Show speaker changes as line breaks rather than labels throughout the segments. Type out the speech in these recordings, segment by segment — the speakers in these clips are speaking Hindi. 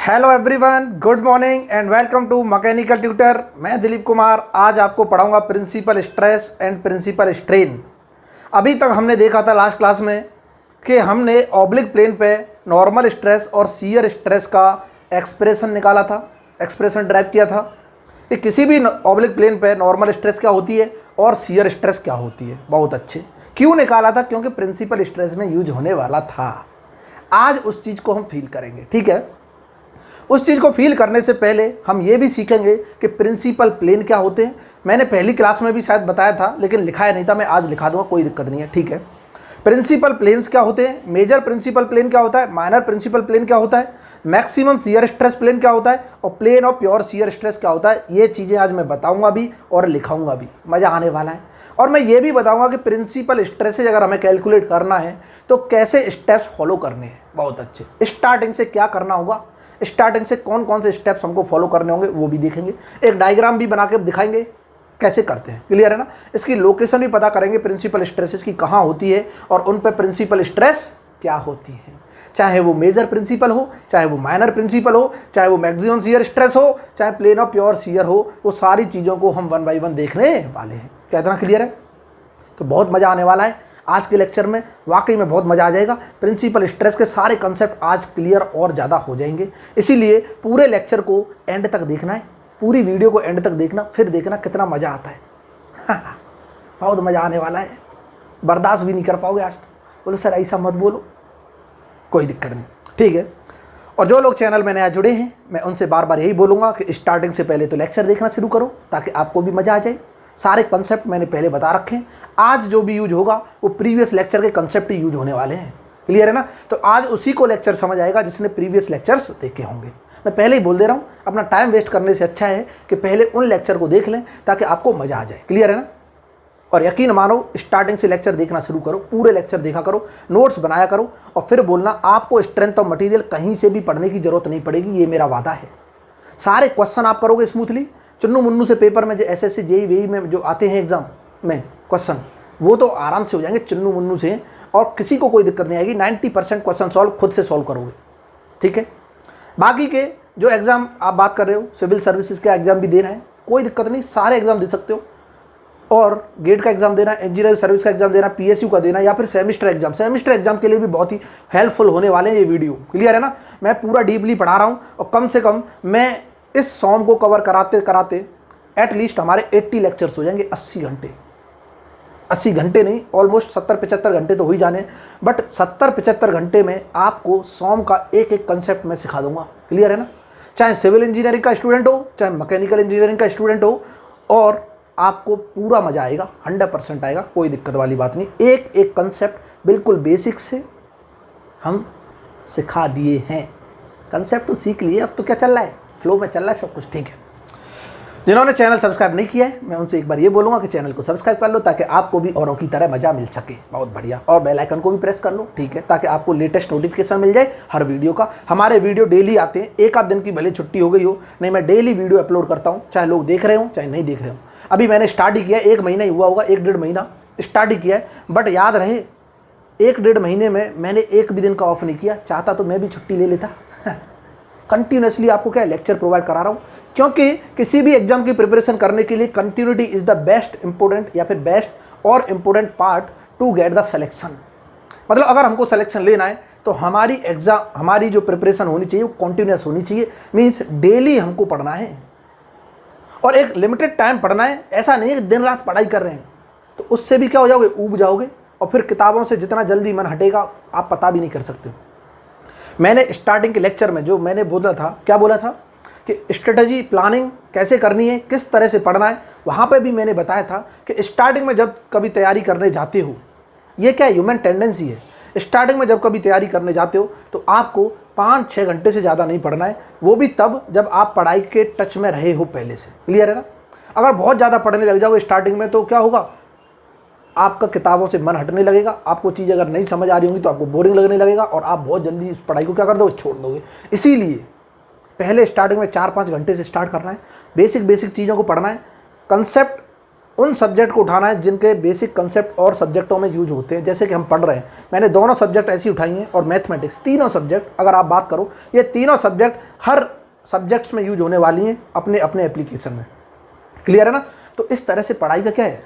Hello everyone, good morning and welcome to mechanical tutor. मैं दिलीप कुमार आज आपको पढ़ाऊंगा principal stress and principal strain. अभी तक हमने देखा था लास्ट क्लास में कि हमने ऑब्लिक प्लेन पे नॉर्मल स्ट्रेस और शियर स्ट्रेस का एक्सप्रेशन निकाला था, एक्सप्रेशन ड्राइव किया था कि किसी भी ऑब्लिक प्लेन पे नॉर्मल स्ट्रेस क्या होती है और शियर स्ट्रेस क्या होती है। बहुत अच्छे। क्यों निकाला था? क्योंकि प्रिंसिपल स्ट्रेस में यूज होने वाला था। आज उस चीज़ को हम फील करेंगे, ठीक है। उस चीज़ को फील करने से पहले हम ये भी सीखेंगे कि प्रिंसिपल प्लेन क्या होते हैं। मैंने पहली क्लास में भी शायद बताया था लेकिन लिखाया नहीं था, मैं आज लिखा दूंगा, कोई दिक्कत नहीं है, ठीक है। प्रिंसिपल प्लेन्स क्या होते हैं, मेजर प्रिंसिपल प्लेन क्या होता है, माइनर प्रिंसिपल प्लेन क्या होता है, मैक्सिमम शियर स्ट्रेस प्लेन क्या होता है और plane of pure shear stress क्या होता है। ये चीज़ें आज मैं बताऊंगा भी और लिखाऊंगा भी, मज़ा आने वाला है। और मैं ये भी बताऊंगा कि प्रिंसिपल स्ट्रेसेज अगर हमें कैलकुलेट करना है तो कैसे स्टेप्स फॉलो करने हैं। बहुत अच्छे। स्टार्टिंग से क्या करना होगा, स्टार्टिंग से कौन कौन से स्टेप्स हमको फॉलो करने होंगे वो भी देखेंगे। एक डायग्राम भी बना के दिखाएंगे कैसे करते हैं, क्लियर है ना। इसकी लोकेशन भी पता करेंगे प्रिंसिपल स्ट्रेसेस की कहाँ होती है और उन पर प्रिंसिपल स्ट्रेस क्या होती है। चाहे वो मेजर प्रिंसिपल हो, चाहे वो माइनर प्रिंसिपल हो, चाहे वो मैक्सिमम शियर स्ट्रेस हो, चाहे प्लेन ऑफ प्योर शियर हो, वो सारी चीज़ों को हम वन बाई वन देखने वाले हैं। क्या इतना क्लियर है? तो बहुत मज़ा आने वाला है आज के लेक्चर में, वाकई में बहुत मज़ा आ जाएगा। प्रिंसिपल स्ट्रेस के सारे कंसेप्ट आज क्लियर और ज़्यादा हो जाएंगे, इसीलिए पूरे लेक्चर को एंड तक देखना है, पूरी वीडियो को एंड तक देखना, फिर देखना कितना मज़ा आता है। बहुत मज़ा आने वाला है, बर्दाश्त भी नहीं कर पाओगे आज तो। बोलो सर ऐसा मत बोलो, कोई दिक्कत नहीं, ठीक है। और जो लोग चैनल में नया जुड़े हैं मैं उनसे बार बार यही बोलूँगा कि स्टार्टिंग से पहले तो लेक्चर देखना शुरू करो ताकि आपको भी मज़ा आ जाए। सारे कंसेप्ट मैंने पहले बता रखे हैं, आज जो भी यूज होगा वो प्रीवियस लेक्चर के कंसेप्ट ही यूज होने वाले हैं, क्लियर है ना। तो आज उसी को लेक्चर समझ आएगा जिसने प्रीवियस लेक्चर्स देखे होंगे। मैं पहले ही बोल दे रहा हूँ, अपना टाइम वेस्ट करने से अच्छा है कि पहले उन लेक्चर को देख लें ताकि आपको मज़ा आ जाए, क्लियर है ना। और यकीन मानो स्टार्टिंग से लेक्चर देखना शुरू करो, पूरे लेक्चर देखा करो, नोट्स बनाया करो और फिर बोलना आपको स्ट्रेंथ ऑफ मटेरियल कहीं से भी पढ़ने की जरूरत नहीं पड़ेगी, ये मेरा वादा है। सारे क्वेश्चन आप करोगे स्मूथली, चुन्नू मुन्नू से पेपर में जो एसएससी जेई वेई में जो आते हैं एग्जाम में क्वेश्चन, वो तो आराम से हो जाएंगे चुन्नू मुन्नू से और किसी को कोई दिक्कत नहीं आएगी। 90% क्वेश्चन सॉल्व खुद से सॉल्व करोगे, ठीक है। बाकी के जो एग्ज़ाम आप बात कर रहे हो, सिविल सर्विसेज का एग्ज़ाम भी देना है, कोई दिक्कत नहीं, सारे एग्ज़ाम दे सकते हो। और गेट का एग्ज़ाम देना, इंजीनियर सर्विस का एग्ज़ाम देना, पीएसयू का देना या फिर सेमेस्टर एग्जाम के लिए भी बहुत ही हेल्पफुल होने वाले हैं ये वीडियो, क्लियर है ना। मैं पूरा डीपली पढ़ा रहा हूँ और कम से कम मैं इस सॉम को कवर कराते कराते एटलीस्ट हमारे 80 लेक्चर्स हो जाएंगे। 80 घंटे, 80 घंटे नहीं, ऑलमोस्ट 70-75 घंटे तो हो ही जाने, बट 70-75 घंटे में आपको सॉम का एक एक कंसेप्ट मैं सिखा दूंगा, क्लियर है ना। चाहे सिविल इंजीनियरिंग का स्टूडेंट हो, चाहे मैकेनिकल इंजीनियरिंग का स्टूडेंट हो, और आपको पूरा मजा आएगा, 100% आएगा, कोई दिक्कत वाली बात नहीं। एक एक कंसेप्ट बिल्कुल बेसिक से हम सिखा दिए हैं। कंसेप्ट तो सीख लिए, अब तो क्या चल रहा है, फ्लो में चल रहा है सब कुछ, ठीक है। जिन्होंने चैनल सब्सक्राइब नहीं किया है मैं उनसे एक बार ये बोलूँगा कि चैनल को सब्सक्राइब कर लो ताकि आपको भी औरों की तरह मज़ा मिल सके। बहुत बढ़िया। और बेल आइकन को भी प्रेस कर लो, ठीक है, ताकि आपको लेटेस्ट नोटिफिकेशन मिल जाए हर वीडियो का। हमारे वीडियो डेली आते हैं, एक आध दिन की भले छुट्टी हो गई हो, नहीं मैं डेली वीडियो अपलोड करता हूँ, चाहे लोग देख रहे हो चाहे नहीं देख रहे हो। अभी मैंने स्टार्ट ही किया, 1 महीना ही हुआ होगा, 1-1.5 महीना स्टार्ट ही किया है, बट याद रहे 1-1.5 महीने में मैंने एक भी दिन का ऑफ नहीं किया। चाहता तो मैं भी छुट्टी ले लेता। कंटिन्यूसली आपको क्या लेक्चर प्रोवाइड करा रहा हूँ, क्योंकि किसी भी एग्जाम की प्रिपरेशन करने के लिए continuity is the best important या फिर बेस्ट और important part to get the selection. मतलब अगर हमको सिलेक्शन लेना है तो हमारी जो प्रिपरेशन होनी चाहिए वो कंटिन्यूस होनी चाहिए। मीन्स डेली हमको पढ़ना है और एक लिमिटेड टाइम पढ़ना है। ऐसा नहीं है कि दिन रात पढ़ाई कर रहे हैं, तो उससे भी क्या हो जाओगे, ऊब जाओगे और फिर किताबों से जितना जल्दी मन हटेगा आप पता भी नहीं कर सकते हो। मैंने स्टार्टिंग के लेक्चर में जो मैंने बोला था, क्या बोला था कि स्ट्रेटजी प्लानिंग कैसे करनी है, किस तरह से पढ़ना है, वहाँ पे भी मैंने बताया था कि स्टार्टिंग में जब कभी तैयारी करने जाते हो, ये क्या ह्यूमन टेंडेंसी है, स्टार्टिंग में जब कभी तैयारी करने जाते हो तो आपको 5-6 घंटे से ज़्यादा नहीं पढ़ना है, वो भी तब जब आप पढ़ाई के टच में रहे हो पहले से, क्लियर है ना। अगर बहुत ज़्यादा पढ़ने लग जाओगे स्टार्टिंग में तो क्या होगा, आपका किताबों से मन हटने लगेगा, आपको चीज़ अगर नहीं समझ आ रही होंगी तो आपको बोरिंग लगने लगेगा और आप बहुत जल्दी इस पढ़ाई को क्या कर दोगे, छोड़ दोगे। इसीलिए पहले स्टार्टिंग में 4-5 घंटे से स्टार्ट करना है, बेसिक चीज़ों को पढ़ना है, कंसेप्ट उन सब्जेक्ट को उठाना है जिनके बेसिक कंसेप्ट और सब्जेक्टों में यूज होते हैं। जैसे कि हम पढ़ रहे हैं, मैंने दोनों सब्जेक्ट ऐसी उठाई हैं, और मैथमेटिक्स, तीनों सब्जेक्ट अगर आप बात करो, ये तीनों सब्जेक्ट हर सब्जेक्ट्स में यूज होने वाली हैं अपने अपने एप्लीकेशन में। क्लियर है ना? तो इस तरह से पढ़ाई का क्या है,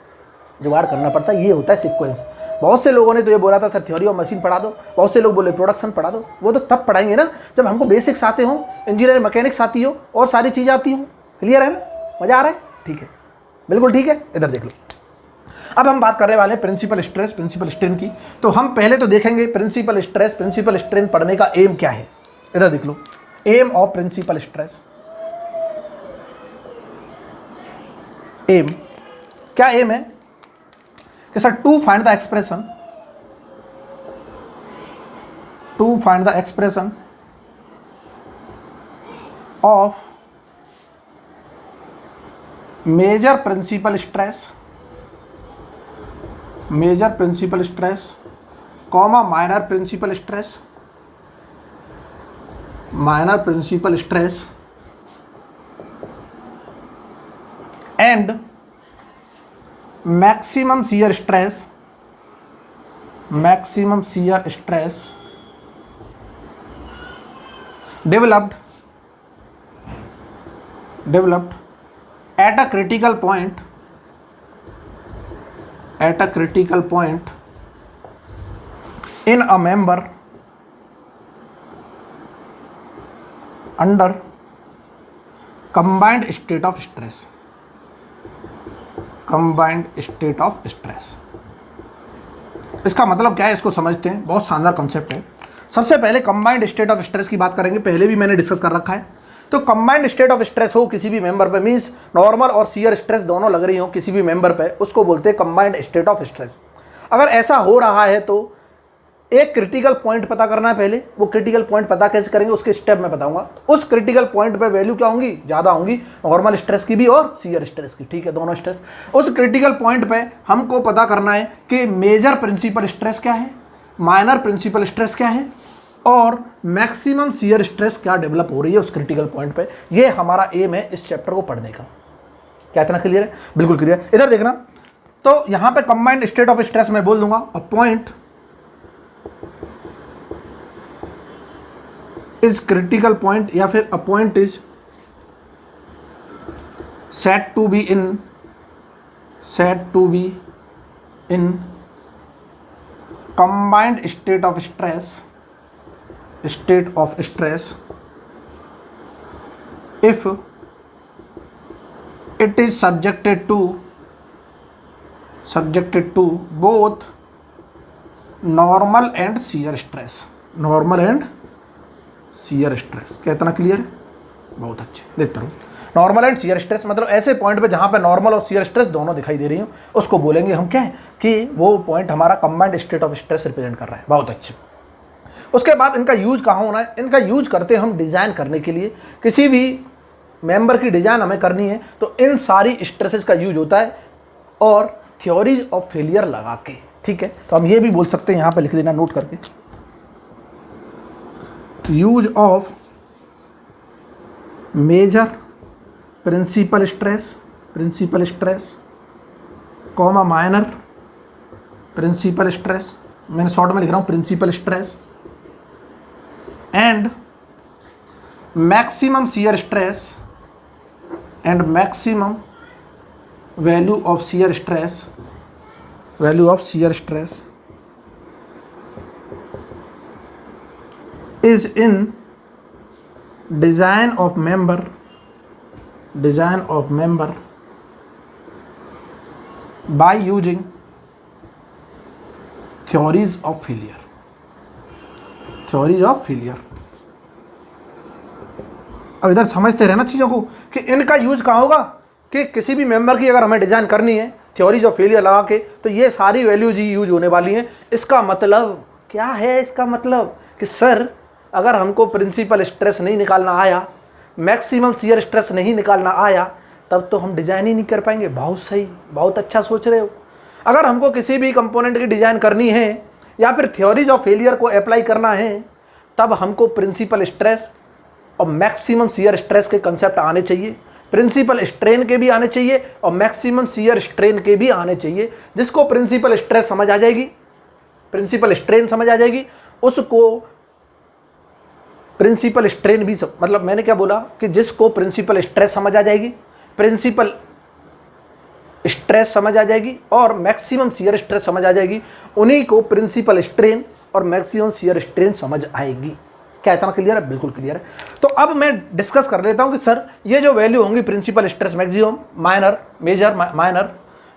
जुगाड़ करना पड़ता है। ये होता है सीक्वेंस। बहुत से लोगों ने तो ये बोला था सर थ्योरी ऑफ मशीन पढ़ा दो, बहुत से लोग बोले प्रोडक्शन पढ़ा दो। वो तो तब पढ़ाएंगे ना जब हमको बेसिक्स आते हों, इंजीनियरिंग मैकेनिक्स आती हो और सारी चीज़ें आती हों। क्लियर है ना? मज़ा आ रहा है? ठीक है, बिल्कुल ठीक है। इधर देख लो, अब हम बात करने वाले हैं प्रिंसिपल स्ट्रेस, प्रिंसिपल स्ट्रेन की। तो हम पहले तो देखेंगे प्रिंसिपल स्ट्रेस, प्रिंसिपल स्ट्रेन पढ़ने का एम क्या है। इधर देख लो, aim of principal stress. Aim क्या एम है कि sir to find the expression, to find the expression of major principal stress, major principal stress comma minor principal stress, minor principal stress and maximum shear stress, maximum shear stress developed at a critical point, at a critical point in a member under combined state of stress, combined state of stress। इसका मतलब क्या है, इसको समझते हैं। बहुत शानदार कॉन्सेप्ट है। सबसे पहले कंबाइंड स्टेट ऑफ स्ट्रेस की बात करेंगे, पहले भी मैंने डिस्कस कर रखा है। तो कंबाइंड स्टेट ऑफ स्ट्रेस हो किसी भी मेंबर पे, मींस नॉर्मल और शियर स्ट्रेस दोनों लग रही हो किसी भी मेंबर पे, उसको बोलते हैं कंबाइंड स्टेट ऑफ स्ट्रेस। अगर ऐसा हो रहा है तो एक क्रिटिकल पॉइंट पता करना है पहले। वो क्रिटिकल पॉइंट पता कैसे करेंगे उसके स्टेप में बताऊंगा। उस क्रिटिकल पॉइंट पे वैल्यू क्या होंगी, ज़्यादा होंगी, नॉर्मल स्ट्रेस की भी और शियर स्ट्रेस की। ठीक है, दोनों स्ट्रेस। उस क्रिटिकल पॉइंट पे हमको पता करना है कि मेजर प्रिंसिपल स्ट्रेस क्या है, माइनर प्रिंसिपल स्ट्रेस क्या है और मैक्सिमम शियर स्ट्रेस क्या डेवलप हो रही है उस क्रिटिकल पॉइंट पे। ये हमारा एम है इस चैप्टर को पढ़ने का। क्या इतना क्लियर है? बिल्कुल क्लियर। इधर देखना, तो यहां पे कंबाइंड स्टेट ऑफ स्ट्रेस मैं बोल दूंगा, a point is critical point या फिर a point is set to be in combined state of stress, state of stress if it is subjected to both normal and shear stress, normal and shear stress। क्या इतना क्लियर है? बहुत अच्छे, देखते रहो। नॉर्मल एंड शियर स्ट्रेस मतलब ऐसे पॉइंट पे जहां पे नॉर्मल और शियर स्ट्रेस दोनों दिखाई दे रही हो, उसको बोलेंगे हम क्या है कि वो पॉइंट हमारा combined state of stress represent कर रहा है। बहुत अच्छे। उसके बाद इनका यूज कहाँ होना है? इनका यूज करते हैं हम डिज़ाइन करने के लिए। किसी भी मेंबर की डिज़ाइन हमें करनी है तो इन सारी स्ट्रेसेस का यूज होता है और थ्योरीज ऑफ फेलियर लगा के। ठीक है, तो हम ये भी बोल सकते हैं, यहाँ पे लिख देना नोट करके, use of major principal stress comma minor principal stress, मैंने शॉर्ट में लिख रहा हूँ principal stress, and maximum shear stress and maximum value of shear stress is in design of member by using theories of failure, अब इधर समझते रहना चीज़ों को कि इनका यूज कहाँ होगा कि किसी भी मेंबर की अगर हमें डिज़ाइन करनी है थ्योरीज ऑफ फेलियर लगा के, तो ये सारी वैल्यूज ही यूज होने वाली हैं। इसका मतलब क्या है? इसका मतलब कि सर अगर हमको प्रिंसिपल स्ट्रेस नहीं निकालना आया, मैक्सिमम शियर स्ट्रेस नहीं निकालना आया, तब तो हम डिज़ाइन ही नहीं कर पाएंगे। बहुत सही, बहुत अच्छा सोच रहे हो। अगर हमको किसी भी कंपोनेंट की डिज़ाइन करनी है या फिर थ्योरीज ऑफ फेलियर को अप्लाई करना है, तब हमको प्रिंसिपल स्ट्रेस और मैक्सिमम शियर स्ट्रेस के कंसेप्ट आने चाहिए। प्रिंसिपल स्ट्रेन के भी आने चाहिए और मैक्सिमम शियर स्ट्रेन के भी आने चाहिए। जिसको प्रिंसिपल स्ट्रेस समझ आ जाएगी, प्रिंसिपल स्ट्रेन समझ आ जाएगी, उसको प्रिंसिपल स्ट्रेन भी मतलब मैंने क्या बोला कि जिसको प्रिंसिपल स्ट्रेस समझ आ जाएगी, प्रिंसिपल स्ट्रेस समझ आ जाएगी और मैक्सिमम शियर स्ट्रेस समझ आ जाएगी, उन्हीं को प्रिंसिपल स्ट्रेन और मैक्सिमम शियर स्ट्रेन समझ आएगी। क्या इतना क्लियर है? बिल्कुल क्लियर है। तो अब मैं डिस्कस कर लेता हूं कि सर ये जो वैल्यू होंगी principal stress maximum, minor, major, minor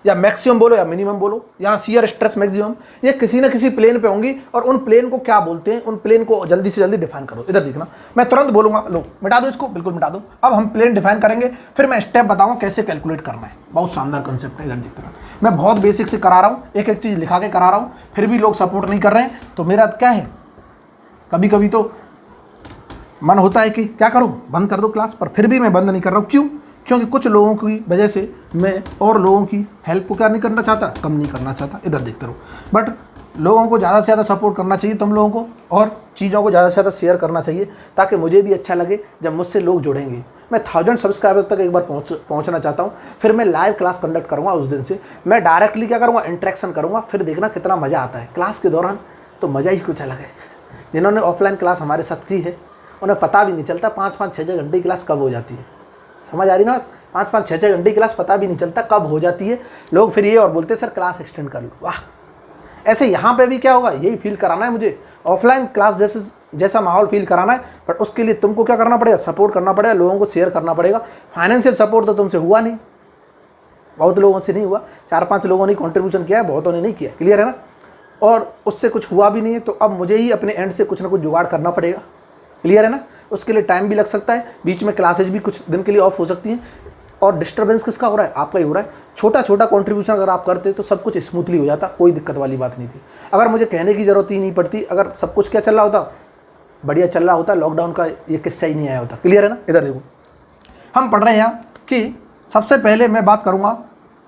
या मैक्सिमम बोलो या मिनिमम बोलो, यहाँ शियर स्ट्रेस मैक्सिमम, ये किसी ना किसी प्लेन पे होंगी और उन प्लेन को क्या बोलते हैं, उन प्लेन को जल्दी से जल्दी डिफाइन करो। इधर देखना, मैं तुरंत बोलूंगा, लो मिटा दो इसको, बिल्कुल मिटा दो। अब हम प्लेन डिफाइन करेंगे, फिर मैं स्टेप बताऊंगा कैसे कैलकुलेट करना है। बहुत शानदार कंसेप्ट है, इधर देखते रहो। मैं बहुत बेसिक से करा रहा हूँ, एक एक चीज़ लिखा के करा रहा हूँ, फिर भी लोग सपोर्ट नहीं कर रहे हैं। तो मेरा क्या है, कभी कभी तो मन होता है कि क्या करूं, बंद कर दो क्लास, पर फिर भी मैं बंद नहीं कर रहा हूं। क्यों? क्योंकि कुछ लोगों की वजह से मैं और लोगों की हेल्प को क्या नहीं करना चाहता, कम नहीं करना चाहता। इधर देखते रहो। बट लोगों को ज़्यादा से ज़्यादा सपोर्ट करना चाहिए तुम लोगों को, और चीज़ों को ज़्यादा से ज़्यादा शेयर करना चाहिए, ताकि मुझे भी अच्छा लगे जब मुझसे लोग जुड़ेंगे। मैं 1000 सब्सक्राइबर तक एक बार पहुँचना चाहता हूँ, फिर मैं लाइव क्लास कंडक्ट करूँगा। उस दिन से मैं डायरेक्टली क्या करूँगा, इंटरेक्शन करूँगा, फिर देखना कितना मज़ा आता है क्लास के दौरान। तो मज़ा ही कुछ अलग है। जिन्होंने ऑफलाइन क्लास हमारे साथ की है उन्हें पता भी नहीं चलता 5-5, 6-6 घंटे की क्लास कब हो जाती है। समझ आ रही ना? 5-5, 6-6 घंटे की क्लास पता भी नहीं चलता कब हो जाती है। लोग फिर ये और बोलते हैं सर क्लास एक्सटेंड कर लो। वाह! ऐसे यहाँ पे भी क्या होगा, यही फील कराना है मुझे, ऑफलाइन क्लास जैसा माहौल फील कराना है। बट उसके लिए तुमको क्या करना पड़ेगा, सपोर्ट करना पड़ेगा, लोगों को शेयर करना पड़ेगा। फाइनेंशियल सपोर्ट तो तुमसे हुआ नहीं, बहुत लोगों से नहीं हुआ, 4-5 लोगों ने कॉन्ट्रीब्यूशन किया है, बहुतों ने नहीं किया। क्लियर है ना? और उससे कुछ हुआ भी नहीं है, तो अब मुझे ही अपने एंड से कुछ ना कुछ जुगाड़ करना पड़ेगा। क्लियर है ना? उसके लिए टाइम भी लग सकता है, बीच में क्लासेज भी कुछ दिन के लिए ऑफ हो सकती हैं। और डिस्टर्बेंस किसका हो रहा है? आपका ही हो रहा है। छोटा छोटा कंट्रीब्यूशन अगर आप करते तो सब कुछ स्मूथली हो जाता, कोई दिक्कत वाली बात नहीं थी। अगर मुझे कहने की ज़रूरत ही नहीं पड़ती, अगर सब कुछ क्या चल रहा होता, बढ़िया चल रहा होता, लॉकडाउन का ये किस्सा ही नहीं आया होता। क्लियर है ना? इधर देखो, हम पढ़ रहे हैं यहाँ कि सबसे पहले मैं बात करूँगा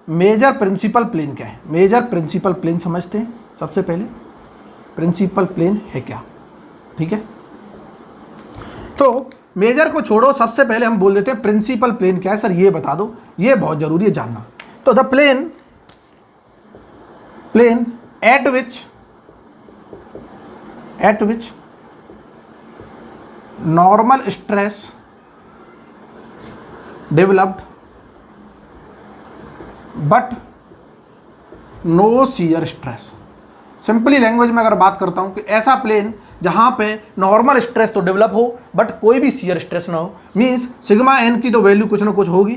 मेजर प्रिंसिपल प्लेन क्या है। मेजर प्रिंसिपल प्लेन समझते हैं सबसे पहले, प्रिंसिपल प्लेन है क्या। ठीक है, तो मेजर को छोड़ो, सबसे पहले हम बोल देते हैं प्रिंसिपल प्लेन क्या है। सर ये बता दो, ये बहुत जरूरी है जानना। तो the plane at which normal stress developed but no shear stress. Simply language में अगर बात करता हूं कि ऐसा प्लेन जहां पे नॉर्मल स्ट्रेस तो डेवलप हो बट कोई भी शियर स्ट्रेस ना हो, मींस सिग्मा एन की तो वैल्यू कुछ ना कुछ होगी।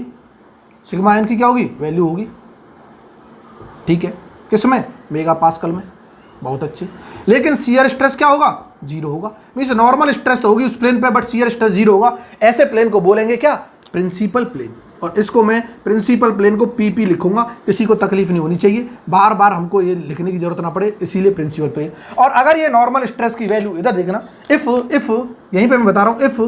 सिग्मा एन की क्या होगी, वैल्यू होगी। ठीक है, किसमें, मेगा पास्कल में। बहुत अच्छी। लेकिन शियर स्ट्रेस क्या होगा, जीरो होगा। मींस नॉर्मल स्ट्रेस तो होगी उस प्लेन पे बट शियर स्ट्रेस जीरो होगा। ऐसे प्लेन को बोलेंगे क्या, प्रिंसिपल प्लेन। और इसको मैं प्रिंसिपल प्लेन को पीपी लिखूंगा, किसी को तकलीफ नहीं होनी चाहिए, बार बार हमको ये लिखने की जरूरत ना पड़े, इसीलिए प्रिंसिपल प्लेन। और अगर ये नॉर्मल स्ट्रेस की वैल्यू, इधर देखना, इफ यहीं पे मैं बता रहा हूं, इफ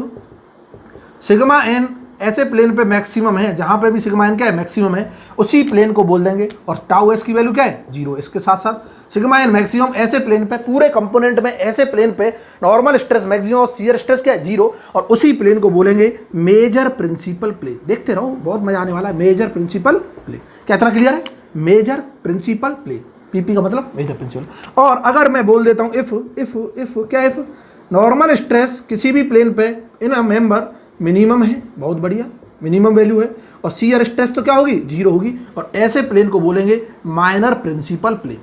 सिग्मा एन ऐसे प्लेन पे मैक्सिमम है, जहां पे भी सिग्मा एन क्या है, मैक्सिमम है, उसी प्लेन को बोल देंगे। और टाउ एस की वैल्यू क्या है, जीरो। इसके साथ साथ सिग्मा एन मैक्सिमम ऐसे प्लेन पे, पूरे कंपोनेंट में ऐसे प्लेन पे नॉर्मल स्ट्रेस मैक्सिमम और शियर स्ट्रेस क्या है, जीरो। और उसी प्लेन को बोलेंगे मेजर प्रिंसिपल प्लेन। देखते रहो, बहुत मजा आने वाला है। मेजर प्रिंसिपल प्लेन क्या इतना क्लियर है? मेजर प्रिंसिपल प्लेन, पीपी का मतलब मेजर प्रिंसिपल। और अगर मैं बोल देता हूं इफ क्या, इफ नॉर्मल स्ट्रेस किसी भी प्लेन पे इन अ मेंबर मिनिमम है, बहुत बढ़िया, मिनिमम वैल्यू है, और शियर स्ट्रेस तो क्या होगी, जीरो होगी, और ऐसे प्लेन को बोलेंगे माइनर प्रिंसिपल प्लेन।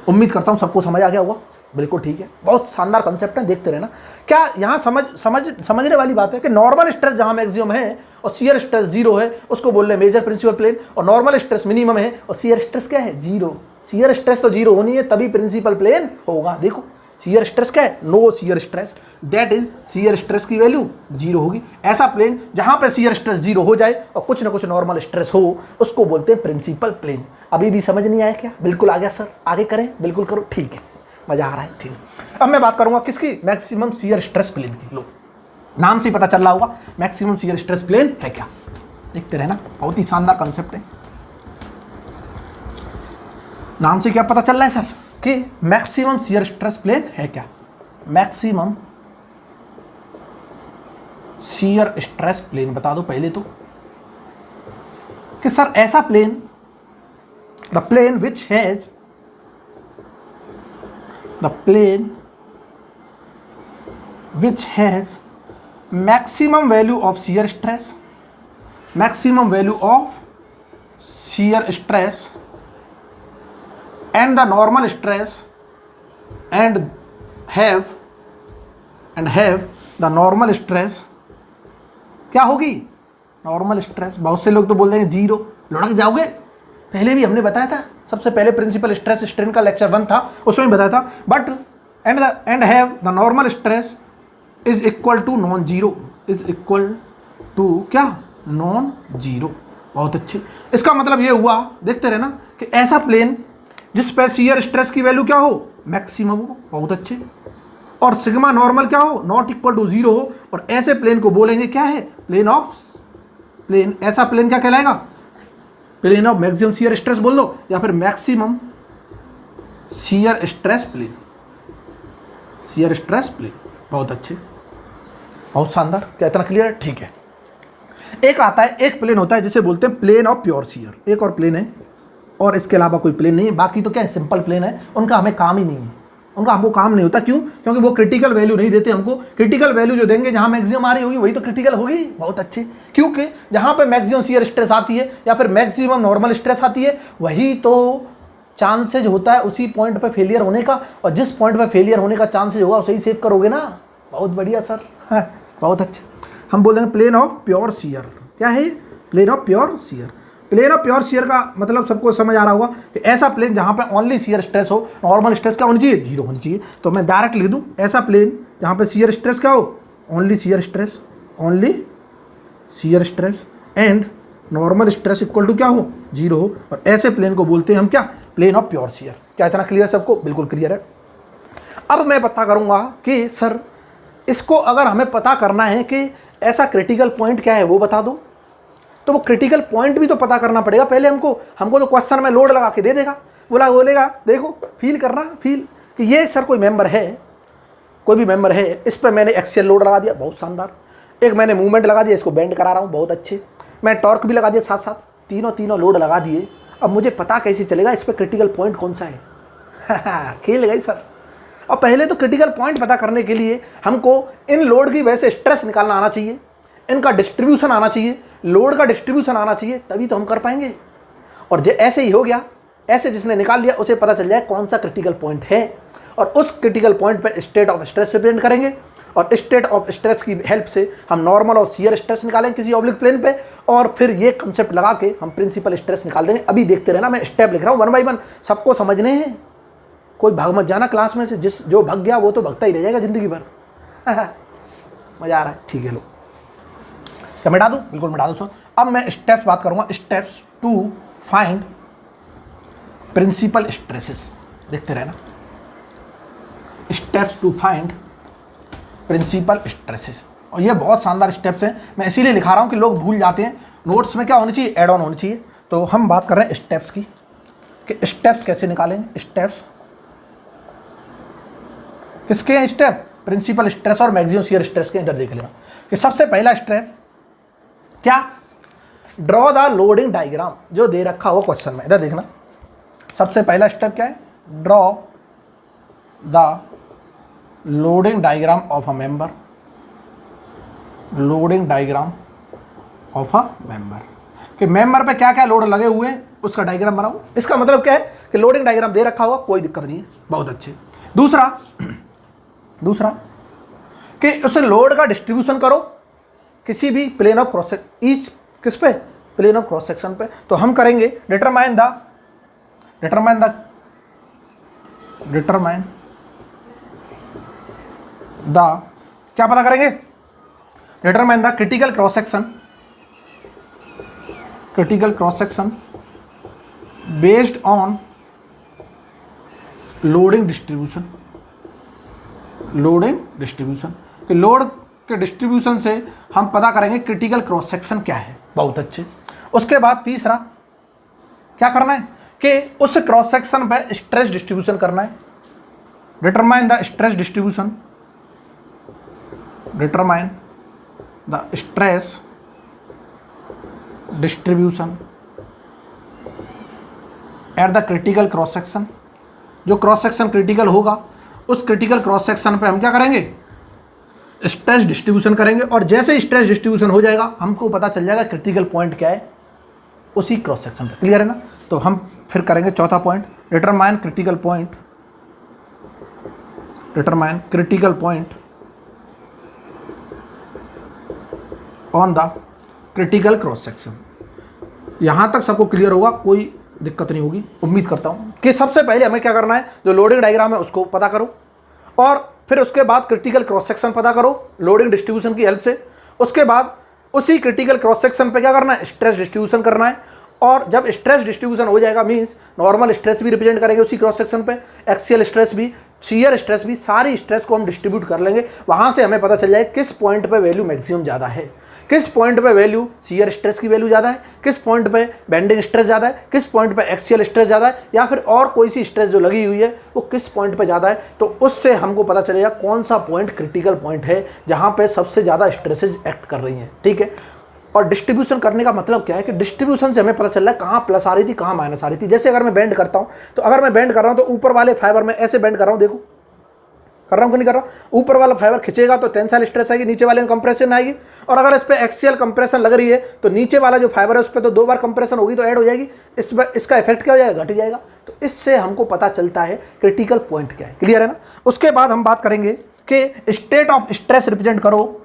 उम्मीद करता हूं सबको समझ आ गया होगा। बिल्कुल ठीक है, बहुत शानदार कंसेप्ट है, देखते रहना। क्या यहाँ समझने वाली बात है कि नॉर्मल स्ट्रेस जहां मैक्सिमम है और शियर स्ट्रेस जीरो है, उसको बोल रहे हैं मेजर प्रिंसिपल प्लेन। और नॉर्मल स्ट्रेस मिनिमम है और शियर स्ट्रेस क्या है, जीरो। शियर स्ट्रेस तो जीरो होनी है तभी प्रिंसिपल प्लेन होगा। देखो शियर स्ट्रेस क्या है, no shear stress, that is shear stress की वैल्यू जीरो होगी। ऐसा प्लेन जहां पे शियर स्ट्रेस जीरो हो जाए और कुछ ना कुछ नॉर्मल स्ट्रेस हो, उसको बोलते हैं प्रिंसिपल प्लेन। अभी भी समझ नहीं आया क्या? बिल्कुल आ गया सर, आगे करें, बिल्कुल करो, ठीक है, मजा आ रहा है, ठीक है। अब मैं बात करूंगा किसकी, मैक्सिमम शियर स्ट्रेस प्लेन की। लो, नाम से पता चल रहा होगा मैक्सिमम शियर स्ट्रेस प्लेन है क्या। देखते रहना, बहुत ही शानदार कंसेप्ट है। नाम से क्या पता चल रहा है सर कि मैक्सिमम शियर स्ट्रेस प्लेन है क्या। मैक्सिमम शियर स्ट्रेस प्लेन बता दो पहले तो कि सर ऐसा plane, the plane which has maximum value of shear stress and the normal stress and have the normal stress क्या होगी? Normal stress. बहुत से लोग तो बोल देंगे जीरो, लुढ़क जाओगे। पहले भी हमने बताया था, सबसे पहले प्रिंसिपल स्ट्रेस स्ट्रेन का लेक्चर 1 था, उसमें बताया था। But and have the normal stress is equal to non zero, is equal to क्या? Non zero. बहुत अच्छे। इसका मतलब ये हुआ, देखते रहना, कि ऐसा प्लेन जिस पर शियर स्ट्रेस की वैल्यू क्या हो? मैक्सिमम हो। बहुत अच्छे। और सिग्मा नॉर्मल क्या हो? नॉट इक्वल टू जीरो हो। और ऐसे प्लेन को बोलेंगे क्या है? प्लेन। ऐसा प्लेन क्या कहलाएगा? Plane of maximum shear stress बोल दो, या फिर maximum shear stress plane. Shear stress plane. बहुत अच्छे, बहुत शानदार। क्या इतना क्लियर है? ठीक है। एक आता है, एक प्लेन होता है जिसे बोलते हैं प्लेन ऑफ प्योर शियर। एक और प्लेन है, और इसके अलावा कोई प्लेन नहीं है। बाकी तो क्या है? सिंपल प्लेन है, उनका हमें काम ही नहीं है, उनका हमको काम नहीं होता। क्यों? क्योंकि वो क्रिटिकल वैल्यू नहीं देते हमको। क्रिटिकल वैल्यू जो देंगे, जहां मैक्सिमम आ रही होगी वही तो क्रिटिकल होगी। बहुत अच्छे। क्योंकि जहां पे मैक्सिमम शियर स्ट्रेस आती है या फिर मैक्सिमम नॉर्मल स्ट्रेस आती है, वही तो चांसेज होता है उसी पॉइंट पे फेलियर होने का। और जिस पॉइंट पे फेलियर होने का चांसेज होगा उसे ही सेव करोगे ना। बहुत बढ़िया सर, हाँ, बहुत अच्छा। हम बोल देंगे प्लेन ऑफ प्योर शियर। क्या है? Plane of pure shear. Plane of pure shear का मतलब सबको समझ आ रहा होगा कि ऐसा प्लेन जहाँ पे ओनली शियर स्ट्रेस हो, नॉर्मल स्ट्रेस क्या होनी चाहिए? जीरो होनी चाहिए। तो मैं डायरेक्ट लिख दूँ, ऐसा प्लेन जहाँ पे शियर स्ट्रेस क्या हो? Only shear stress and normal stress equal to क्या हो? जीरो हो। और ऐसे प्लेन को बोलते हैं हम क्या? Plane of pure shear. क्या इतना क्लियर है सबको? बिल्कुल क्लियर है। अब मैं पता करूँगा कि सर इसको अगर हमें पता करना है कि ऐसा क्रिटिकल पॉइंट क्या है, वो बता दो। तो वो क्रिटिकल पॉइंट भी तो पता करना पड़ेगा पहले हमको तो क्वेश्चन में लोड लगा के दे देगा, बोलेगा देखो फील कि ये सर कोई मेंबर है, कोई भी मेंबर है, इस पर मैंने एक्सियल लोड लगा दिया, बहुत शानदार। एक मैंने मूवमेंट लगा दिया, इसको बेंड करा रहा हूँ, बहुत अच्छे। मैं टॉर्क भी लगा दिया साथ साथ, तीनों लोड लगा दिए। अब मुझे पता कैसे चलेगा इस पर क्रिटिकल पॉइंट कौन सा है? खेल गई सर। और पहले तो क्रिटिकल पॉइंट पता करने के लिए हमको इन लोड की वजह से स्ट्रेस निकालना आना चाहिए, इनका डिस्ट्रीब्यूशन आना चाहिए, लोड का डिस्ट्रीब्यूशन आना चाहिए, तभी तो हम कर पाएंगे। और ऐसे ही हो गया, ऐसे जिसने निकाल लिया उसे पता चल जाए कौन सा क्रिटिकल पॉइंट है, और उस क्रिटिकल पॉइंट पे स्टेट ऑफ स्ट्रेस रिप्रेजेंट करेंगे। और स्टेट ऑफ स्ट्रेस की हेल्प से हम नॉर्मल और शियर स्ट्रेस निकालेंगे किसी ऑब्लिक प्लेन पे, और फिर ये कंसेप्ट लगा के हम प्रिंसिपल स्ट्रेस निकाल देंगे। अभी देखते रहना, मैं स्टेप लिख रहा हूँ 1 बाय 1, सबको समझने हैं। कोई भाग मत जाना क्लास में से, जो भाग गया वो तो भगता ही रह जाएगा जिंदगी भर। मजा आ रहा है? ठीक है, लो क्या मिटा दूँ? बिल्कुल मिटा दूँ सर। अब मैं स्टेप्स बात करूँगा, steps to find principal stresses. देखते रहना, steps to find principal stresses. और ये बहुत शानदार स्टेप्स हैं, मैं इसीलिए लिखा रहा हूँ कि लोग भूल जाते हैं। नोट्स में क्या होनी चाहिए? एड ऑन होनी चाहिए। तो हम बात कर रहे हैं स्टेप्स की, कि स्टेप्स कैसे निकालेंगे। स्टेप्स किसके हैं? स्टेप प्रिंसिपल स्ट्रेस और मैक्सिमम शियर स्ट्रेस के। इधर देख लेना कि सबसे पहला स्टेप क्या? ड्रॉ द लोडिंग डायग्राम, जो दे रखा हो क्वेश्चन में। इधर देखना, सबसे पहला स्टेप क्या है? Draw the loading diagram of a member. Loading diagram of a member, कि मेंबर पे क्या क्या लोड लगे हुए हैं उसका डायग्राम बनाओ। इसका मतलब क्या है कि लोडिंग डायग्राम दे रखा होगा, कोई दिक्कत नहीं है, बहुत अच्छे। दूसरा कि उस लोड का डिस्ट्रीब्यूशन करो किसी भी plane of cross section, each किस पे? प्लेन ऑफ क्रॉस सेक्शन पे। तो हम करेंगे डिटरमाइन द क्या पता करेंगे? Determine the critical cross section based on loading distribution कि लोड के डिस्ट्रीब्यूशन से हम पता करेंगे क्रिटिकल क्रॉस सेक्शन क्या है। बहुत अच्छे। उसके बाद तीसरा क्या करना है कि उस क्रॉस सेक्शन पे स्ट्रेस डिस्ट्रीब्यूशन करना है। Determine the the stress distribution at the critical cross section. जो क्रॉस सेक्शन क्रिटिकल होगा उस क्रिटिकल क्रॉस सेक्शन पे हम क्या करेंगे, स्ट्रेस डिस्ट्रीब्यूशन करेंगे, और जैसे ही स्ट्रेस डिस्ट्रीब्यूशन हो जाएगा हमको पता चल जाएगा क्रिटिकल पॉइंट क्या है उसी क्रॉस सेक्शन पे। क्लियर है ना? तो हम फिर करेंगे चौथा point, determine critical point, determine critical point on the critical cross section. यहां तक सबको क्लियर होगा, कोई दिक्कत नहीं होगी उम्मीद करता हूं कि सबसे पहले हमें क्या करना है, जो लोडिंग डायग्राम है उसको पता करो, और फिर उसके बाद क्रिटिकल क्रॉस सेक्शन पता करो लोडिंग डिस्ट्रीब्यूशन की हेल्प से। उसके बाद उसी क्रिटिकल क्रॉस सेक्शन पे क्या करना है, स्ट्रेस डिस्ट्रीब्यूशन करना है, और जब स्ट्रेस डिस्ट्रीब्यूशन हो जाएगा मींस नॉर्मल स्ट्रेस भी रिप्रेजेंट करेंगे उसी क्रॉस सेक्शन पे, एक्सियल स्ट्रेस भी, शियर स्ट्रेस भी, सारी स्ट्रेस को हम डिस्ट्रीब्यूट कर लेंगे। वहां से हमें पता चल जाए किस पॉइंट पे वैल्यू मैक्सिमम ज़्यादा है, किस पॉइंट पे वैल्यू शियर स्ट्रेस की वैल्यू ज़्यादा है, किस पॉइंट पे बेंडिंग स्ट्रेस ज़्यादा है, किस पॉइंट पे एक्सियल स्ट्रेस ज़्यादा है, या फिर और कोई सी स्ट्रेस जो लगी हुई है वो किस पॉइंट पे ज़्यादा है। तो उससे हमको पता चलेगा कौन सा पॉइंट क्रिटिकल पॉइंट है जहाँ पे सबसे ज़्यादा स्ट्रेसेज एक्ट कर रही हैं। ठीक है, और डिस्ट्रीब्यूशन करने का मतलब क्या है कि डिस्ट्रीब्यूशन से हमें पता चल रहा है कहाँ प्लस आ रही थी कहाँ माइनस आ रही थी। जैसे अगर मैं बेंड करता हूँ, तो अगर मैं बेंड कर रहा हूँ तो ऊपर वाले फाइबर में ऐसे बेंड कर रहा हूँ, देखो कर रहा हूँ कि नहीं कर रहा हूँ, ऊपर वाला फाइबर खिंचेगा तो टेंसाइल स्ट्रेस आएगी, नीचे वाले में कंप्रेशन आएगी, और अगर इस पर एक्सियल कंप्रेशन लग रही है तो नीचे वाला जो फाइबर है उस पर तो 2 बार कंप्रेशन होगी तो ऐड हो जाएगी, इस पर इसका इफेक्ट क्या हो जाएगा, घट जाएगा। तो इससे हमको पता चलता है क्रिटिकल पॉइंट क्या है। क्लियर है ना? उसके बाद हम बात करेंगे कि स्टेट ऑफ स्ट्रेस रिप्रेजेंट करो,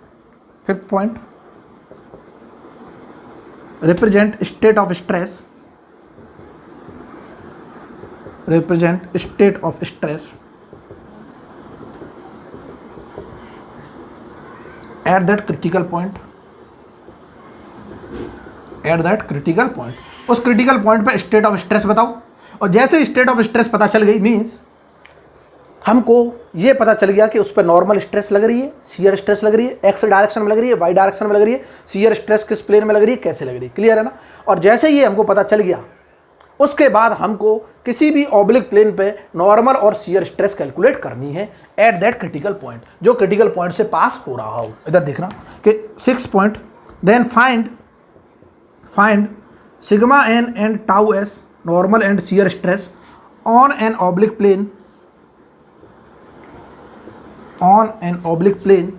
5th point, represent state of stress, represent state of stress eight that critical point, eight that critical point. उस क्रिटिकल पॉइंट पे स्टेट ऑफ स्ट्रेस बताओ, और जैसे स्टेट ऑफ स्ट्रेस पता चल गई मीन्स हमको ये पता चल गया कि उस पर नॉर्मल स्ट्रेस लग रही है, शियर स्ट्रेस लग रही है, एक्स डायरेक्शन में लग रही है, वाई डायरेक्शन में लग रही है, शियर स्ट्रेस किस प्लेन में लग रही है, कैसे लग रही है। क्लियर है ना? और जैसे ही हमको पता चल गया उसके बाद हमको किसी भी ऑब्लिक प्लेन पे नॉर्मल और शियर स्ट्रेस कैलकुलेट करनी है एट दैट क्रिटिकल पॉइंट, जो क्रिटिकल पॉइंट से पास हो रहा हो। इधर देखना कि 6th point, then find sigma N and tau S normal and shear stress on an oblique plane, on an oblique plane,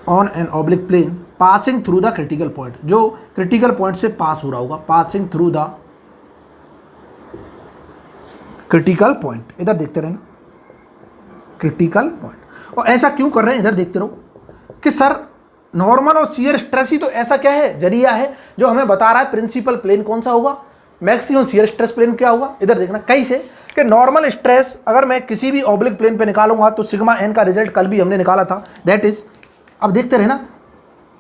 on an oblique plane passing through the critical point, जो क्रिटिकल पॉइंट से पास हो रहा होगा, passing through the critical point. इधर देखते रहना क्रिटिकल पॉइंट। और ऐसा क्यों कर रहे हैं, इधर देखते रहो कि सर नॉर्मल और शियर स्ट्रेस ही तो ऐसा क्या है, जरिया है जो हमें बता रहा है प्रिंसिपल प्लेन कौन सा होगा, मैक्सिमम शियर स्ट्रेस प्लेन क्या होगा। इधर देखना कैसे कि नॉर्मल स्ट्रेस अगर मैं किसी भी ऑब्लिक प्लेन पे निकालूंगा तो सिग्मा एन का रिजल्ट कल भी हमने निकाला था, दैट इज, अब देखते रहे ना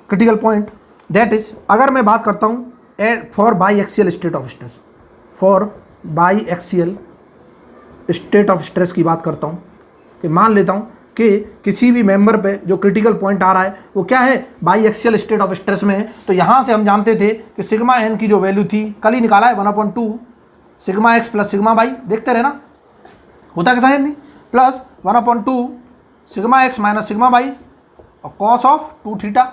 क्रिटिकल पॉइंट, दैट इज अगर मैं बात करता हूँ for by axial state of stress, for by axial state of stress की बात करता हूँ कि मान लेता हूँ कि किसी भी मेंबर पे जो क्रिटिकल पॉइंट आ रहा है वो क्या है, by axial state of stress में है। तो यहाँ से हम जानते थे कि सिग्मा एन की जो वैल्यू थी कल ही निकाला है 1/2 sigma x plus sigma by, देखते रहे ना होता क्या था नहीं, plus 1/2 sigma x minus sigma by और कॉस ऑफ 2 थीटा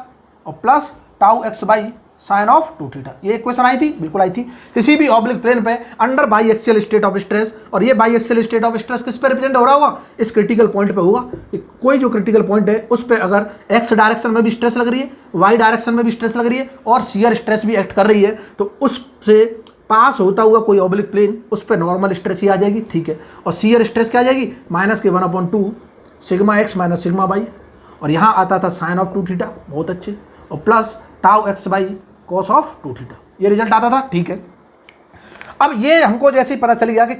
और plus tau x by sine of 2 theta. ये क्वेश्चन आई थी, बिल्कुल आई थी, किसी भी ऑब्लिक प्लेन पे under by axial state of stress, और ये by axial state of stress किस पे रिप्रेजेंट हो रहा होगा, इस क्रिटिकल पॉइंट पे होगा। कोई जो क्रिटिकल पॉइंट है उस पे अगर एक्स डायरेक्शन में भी स्ट्रेस लग रही है, वाई डायरेक्शन में भी स्ट्रेस लग रही है और शियर स्ट्रेस भी एक्ट कर रही है, तो उससे पास होता हुआ कोई ऑब्लिक प्लेन उस पर नॉर्मल स्ट्रेस ही आ जाएगी, ठीक है, और शियर स्ट्रेस क्या आ जाएगी, माइनस के 1/2 sigma x minus sigma by, और यहाँ आता था साइन ऑफ 2 थीटा, बहुत अच्छे, और plus tau x by cos of 2 theta, ये रिजल्ट आता था, ठीक है। अब ये हमको जैसे ही पता चल गया कि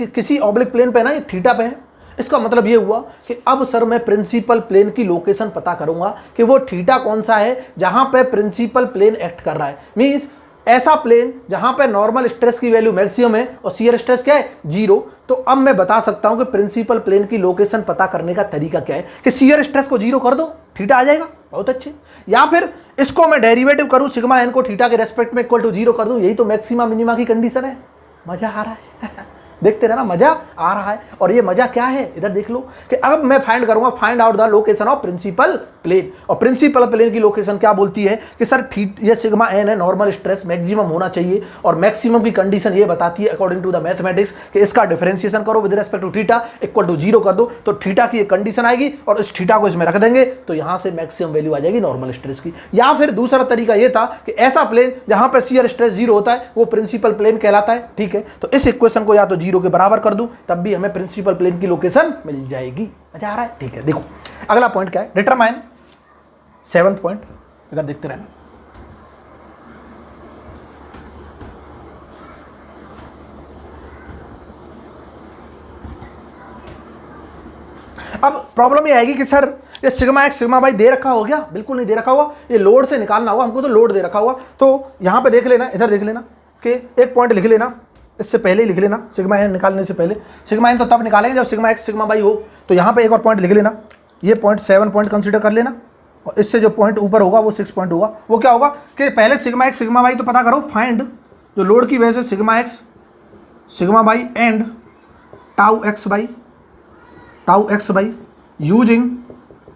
किसी ऑब्लिक प्लेन पे ना ये थीटा पे है, इसका मतलब ये हुआ कि अब सर मैं प्रिंसिपल प्लेन की लोकेशन पता करूंगा कि वो थीटा कौन सा है जहां पे प्रिंसिपल प्लेन एक्ट कर रहा है, मींस ऐसा प्लेन जहां पे नॉर्मल स्ट्रेस की वैल्यू मैक्सिमम है और शियर स्ट्रेस क्या है, 0। तो अब मैं बता सकता हूं कि प्रिंसिपल प्लेन की लोकेशन पता करने का तरीका क्या है कि शियर स्ट्रेस को 0 कर दो, थीटा आ जाएगा, बहुत अच्छे, या फिर इसको मैं डेरिवेटिव करूं, सिग्मा एन को थीटा के रेस्पेक्ट में इक्वल टू 0 कर दूं, यही तो मैक्सिमा मिनिमा की कंडीशन है। मजा आ रहा है देखते रहना, मजा आ रहा है। और ये मजा क्या है, इधर देख लो कि अब मैं फाइंड करूंगा, find out the location of principal plane. और प्रिंसिपल प्लेन की लोकेशन क्या बोलती है कि सर ये सिग्मा एन है, नॉर्मल स्ट्रेस मैक्सिमम होना चाहिए, और मैक्सिमम की कंडीशन ये बताती है अकॉर्डिंग टू द मैथमेटिक्स कि इसका डिफरेंशिएशन करो with respect to theta equal to 0 कर दो, तो थीटा की एक कंडीशन आएगी और इस थीटा को इसमें रख देंगे तो यहां से मैक्सिमम वैल्यू आ जाएगी नॉर्मल स्ट्रेस की। या फिर दूसरा तरीका ये था कि ऐसा प्लेन जहां पे शियर स्ट्रेस 0 होता है वो प्रिंसिपल प्लेन कहलाता है, ठीक है। तो इस इक्वेशन को या तो 0 के बराबर कर दूं तब भी हमें प्रिंसिपल प्लेन की लोकेशन मिल जाएगी। मजा आ रहा है, ठीक है। देखो अगला पॉइंट क्या है, डिटरमाइन 7th पॉइंट, इधर देखते रहना। अब प्रॉब्लम ये आएगी कि सर ये sigma x sigma why they रखा हो गया, बिल्कुल नहीं दे रखा हुआ, ये लोड से निकालना होगा हमको, तो लोड दे रखा हुआ। तो यहाँ पे देख लेना, इधर देख लेना कि एक पॉइंट लिख लेना, इससे पहले ही लिख लेना, सिग्मा एन निकालने से पहले। सिग्मा एन तो तब निकालेंगे जब सिग्मा एक्स सिग्मा वाई हो। तो यहाँ पे एक और पॉइंट लिख लेना, ये पॉइंट 7 पॉइंट कंसीडर कर लेना, और इससे जो पॉइंट ऊपर होगा वो 6 पॉइंट होगा। वो क्या होगा कि पहले सिग्मा एक्स सिग्मा वाई तो पता करो, फाइंड जो लोड की वजह से sigma x sigma y and tau x by using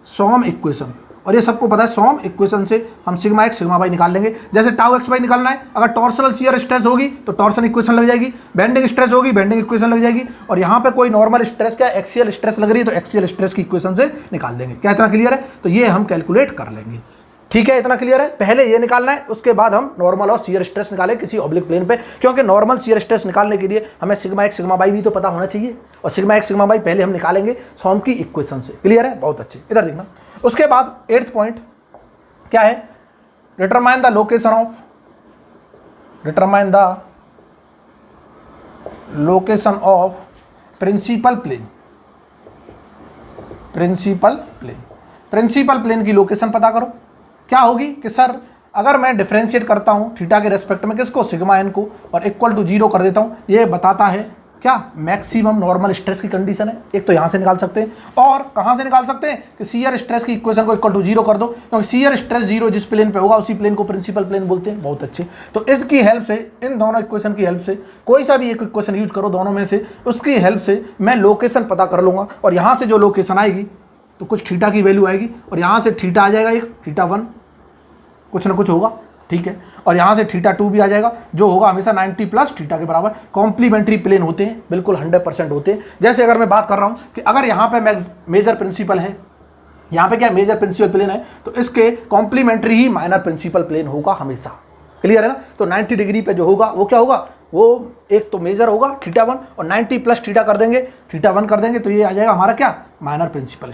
some equation. और ये सबको पता है सॉम इक्वेशन से हम सिग्मा एक्स सिग्मा वाई निकाल लेंगे। जैसे टाउ एक्स वाई निकालना है, अगर टॉर्सनल शियर स्ट्रेस होगी तो टॉर्सन इक्वेशन लग जाएगी, बेंडिंग स्ट्रेस होगी बेंडिंग इक्वेशन लग जाएगी, और यहाँ पे कोई नॉर्मल स्ट्रेस क्या एक्सियल स्ट्रेस लग रही है तो एक्सियल स्ट्रेस की इक्वेशन से निकाल देंगे। क्या इतना क्लियर है? तो ये हम कैलकुलेट कर लेंगे, ठीक है। इतना क्लियर है? पहले ये निकालना है, उसके बाद हम नॉर्मल और शियर स्ट्रेस निकालें किसी ऑब्लिक प्लेन पे, क्योंकि नॉर्मल शियर स्ट्रेस निकालने के लिए हमें सिग्मा एक्स सिग्मा वाई भी तो पता होना चाहिए, और सिग्मा एक्स सिग्मा वाई पहले हम निकालेंगे सॉम की इक्वेशन से। क्लियर है? बहुत अच्छे। इधर देखना, उसके बाद 8th पॉइंट क्या है, determine the location of principal plane की लोकेशन पता करो। क्या होगी कि सर अगर मैं डिफरेंशिएट करता हूं थीटा के रेस्पेक्ट में किसको, सिग्मा एन को, और इक्वल टू 0 कर देता हूं, ये बताता है क्या, मैक्सिमम नॉर्मल स्ट्रेस की कंडीशन है। एक तो यहां से निकाल सकते हैं, और कहां से निकाल सकते हैं कि शियर स्ट्रेस की इक्वेशन को इक्वल टू 0 कर दो, क्योंकि शियर स्ट्रेस 0 जिस प्लेन पे होगा उसी प्लेन को प्रिंसिपल प्लेन बोलते हैं। बहुत अच्छे। तो इसकी हेल्प से, इन दोनों इक्वेशन की हेल्प से, कोई सा भी एक इक्वेशन यूज करो दोनों में से, उसकी हेल्प से मैं लोकेशन पता कर लूंगा, और यहां से जो लोकेशन आएगी तो कुछ थीटा की वैल्यू आएगी, और यहाँ से थीटा आ जाएगा, एक थीटा 1 कुछ ना कुछ होगा, ठीक है, और यहाँ से थीटा 2 भी आ जाएगा, जो होगा हमेशा 90 प्लस थीटा के बराबर। कॉम्प्लीमेंट्री प्लेन होते हैं, बिल्कुल 100% होते हैं। जैसे अगर मैं बात कर रहा हूँ कि अगर यहाँ पे मेजर प्रिंसिपल है, यहाँ पे क्या मेजर प्रिंसिपल प्लेन है, तो इसके कॉम्प्लीमेंट्री ही माइनर प्रिंसिपल प्लेन होगा हमेशा। क्लियर है ना? तो 90 डिग्री पे जो होगा वो क्या होगा, वो एक तो मेजर होगा थीटा 1, और 90 प्लस थीटा कर देंगे, थीटा 1 कर देंगे, तो ये आ जाएगा हमारा क्या, माइनर प्रिंसिपल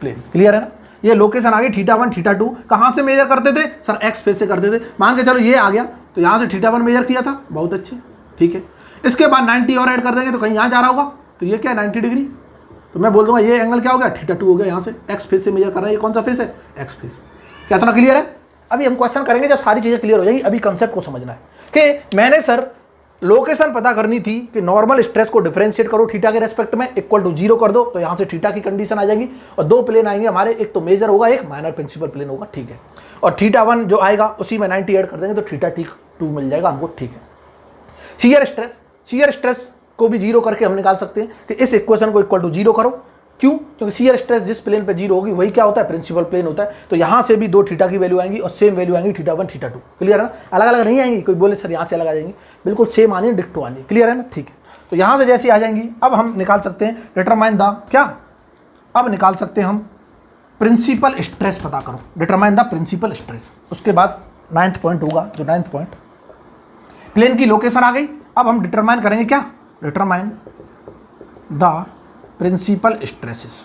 प्लेन। क्लियर है ना? ये लोकेशन आ गई थीटा 1 थीटा 2। कहाँ से मेजर करते थे सर, एक्स फेस से करते थे। मान के चलो ये आ गया, तो यहाँ से थीटा 1 मेजर किया था, बहुत अच्छे, ठीक है। इसके बाद 90 और ऐड कर देंगे तो कहीं यहाँ जा रहा होगा, तो ये क्या है 90 डिग्री, तो मैं बोल दूंगा ये एंगल क्या हो गया, थीटा 2 हो गया। यहाँ से एक्स फेस से मेजर कर रहा है, ये कौन सा फेस है, एक्स फेस। क्या इतना क्लियर है? अभी हम क्वेश्चन करेंगे जब सारी चीज़ें क्लियर हो जाएगी। अभी कंसेप्ट को समझना है कि मैंने सर लोकेशन पता करनी थी कि नॉर्मल स्ट्रेस को डिफरेंशिएट करो थीटा के रेस्पेक्ट में, इक्वल टू 0 कर दो, तो यहाँ से थीटा की कंडीशन आ जाएगी, और दो प्लेन आएंगे हमारे, एक तो मेजर होगा, एक माइनर प्रिंसिपल प्लेन होगा, ठीक है। और थीटा 1 जो आएगा उसी में 90 ऐड कर देंगे तो थीटा 2 मिल जाएगा हमको, ठीक है। शियर स्ट्रेस को भी 0 करके हम निकाल सकते हैं कि इस इक्वेशन को इक्वल टू 0 करो। क्यों? क्योंकि शियर स्ट्रेस जिस प्लेन पे 0 होगी वही क्या होता है, प्रिंसिपल प्लेन होता है। तो यहाँ से भी 2 थीटा की वैल्यू आएंगी और सेम वैल्यू आएंगी थीटा 1 थीटा 2। क्लियर है ना? अलग अलग नहीं आएंगी, कोई बोले सर यहाँ से अलग आ जाएंगी, बिल्कुल सेम आनी है, डिक्टो आनी है। क्लियर है ना? ठीक है। तो यहाँ से जैसी आ जाएंगी, अब हम निकाल सकते हैं डिटरमाइन द क्या, अब निकाल सकते हैं हम प्रिंसिपल स्ट्रेस पता करो, डिटरमाइन द प्रिंसिपल स्ट्रेस। उसके बाद 9th पॉइंट होगा, जो 9th पॉइंट, प्लेन की लोकेशन आ गई। अब हम डिटरमाइन करेंगे क्या, डिटरमाइन द प्रिंसिपल स्ट्रेसेस।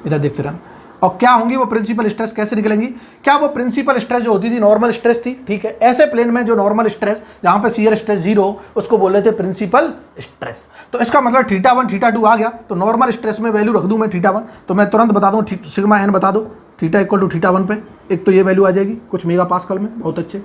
इधर देखते रहना, और क्या होंगी वो प्रिंसिपल स्ट्रेस, कैसे निकलेंगी? क्या वो प्रिंसिपल स्ट्रेस जो होती थी नॉर्मल स्ट्रेस थी, ठीक है। ऐसे प्लेन में जो नॉर्मल स्ट्रेस जहां पे शियर स्ट्रेस 0 हो उसको बोल रहे थे प्रिंसिपल स्ट्रेस। तो इसका मतलब थीटा 1 थीटा 2 आ गया, तो नॉर्मल स्ट्रेस में वैल्यू रख दूं मैं थीटा 1, तो मैं तुरंत बता दूं सिग्मा एन बता दो, थीटा इक्वल टू थीटा 1 पे एक तो ये वैल्यू आ जाएगी कुछ मेगा पास्कल में, बहुत अच्छे,